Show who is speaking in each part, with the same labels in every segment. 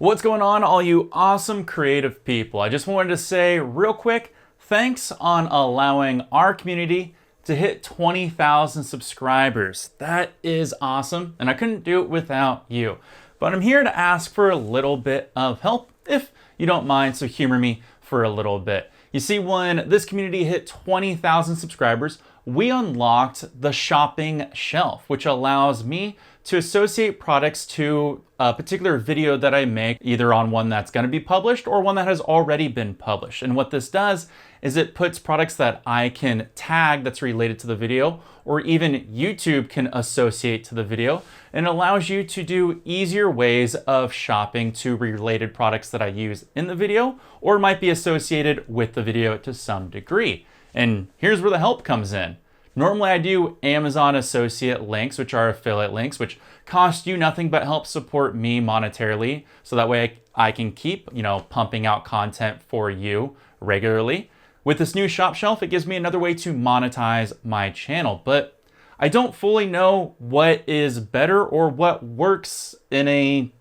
Speaker 1: What's going on, all you awesome creative people? I just wanted to say real quick, thanks on allowing our community to hit 20,000 subscribers. That is awesome, and I couldn't do it without you. But I'm here to ask for a little bit of help, if you don't mind, so humor me for a little bit. You see, when this community hit 20,000 subscribers, we unlocked the shopping shelf, which allows me to associate products to a particular video that I make, either on one that's going to be published or one that has already been published. And what this does is it puts products that I can tag that's related to the video, or even YouTube can associate to the video, and allows you to do easier ways of shopping to related products that I use in the video or might be associated with the video to some degree. And here's where the help comes in. Normally I do Amazon associate links, which are affiliate links, which cost you nothing but help support me monetarily. So that way I can keep, pumping out content for you regularly. With this new shop shelf, it gives me another way to monetize my channel, but I don't fully know what is better or what works in a,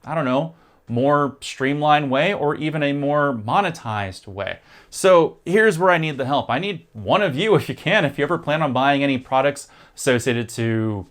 Speaker 1: more streamlined way or even a more monetized way. So here's where I need the help. I need one of you, if you can, if you ever plan on buying any products associated to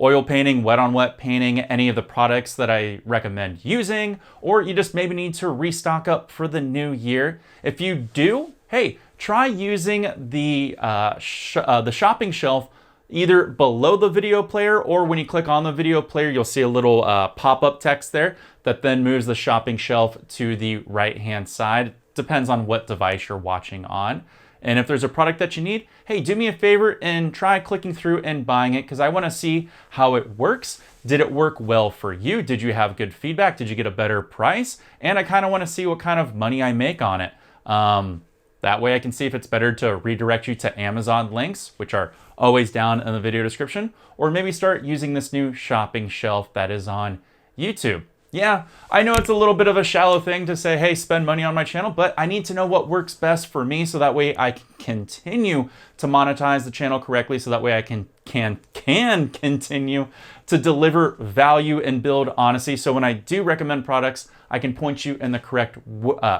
Speaker 1: oil painting, wet on wet painting, any of the products that I recommend using, or you just maybe need to restock up for the new year. If you do, hey, try using the shopping shelf either below the video player, or when you click on the video player, you'll see a little pop-up text there that then moves the shopping shelf to the right-hand side. Depends on what device you're watching on. And if there's a product that you need, hey, do me a favor and try clicking through and buying it, because I want to see how it works. Did it work well for you? Did you have good feedback? Did you get a better price? And I kind of want to see what kind of money I make on it. That way I can see if it's better to redirect you to Amazon links, which are always down in the video description, or maybe start using this new shopping shelf that is on YouTube. Yeah, I know it's a little bit of a shallow thing to say, hey, spend money on my channel, but I need to know what works best for me so that way I can continue to monetize the channel correctly, so that way I can continue to deliver value and build honesty. So when I do recommend products, I can point you in the correct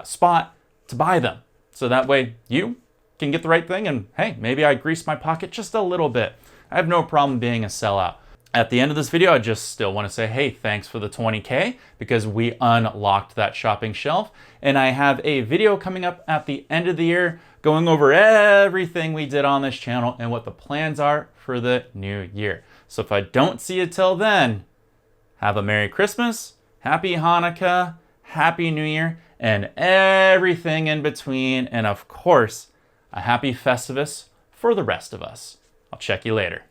Speaker 1: spot to buy them. So that way you can get the right thing, and hey, maybe I grease my pocket just a little bit. I have no problem being a sellout. At the end of this video, I just still want to say, hey, thanks for the 20K, because we unlocked that shopping shelf. And I have a video coming up at the end of the year going over everything we did on this channel and what the plans are for the new year. So if I don't see you till then, have a Merry Christmas, Happy Hanukkah, Happy New Year, and everything in between. And of course, a Happy Festivus for the rest of us. I'll check you later.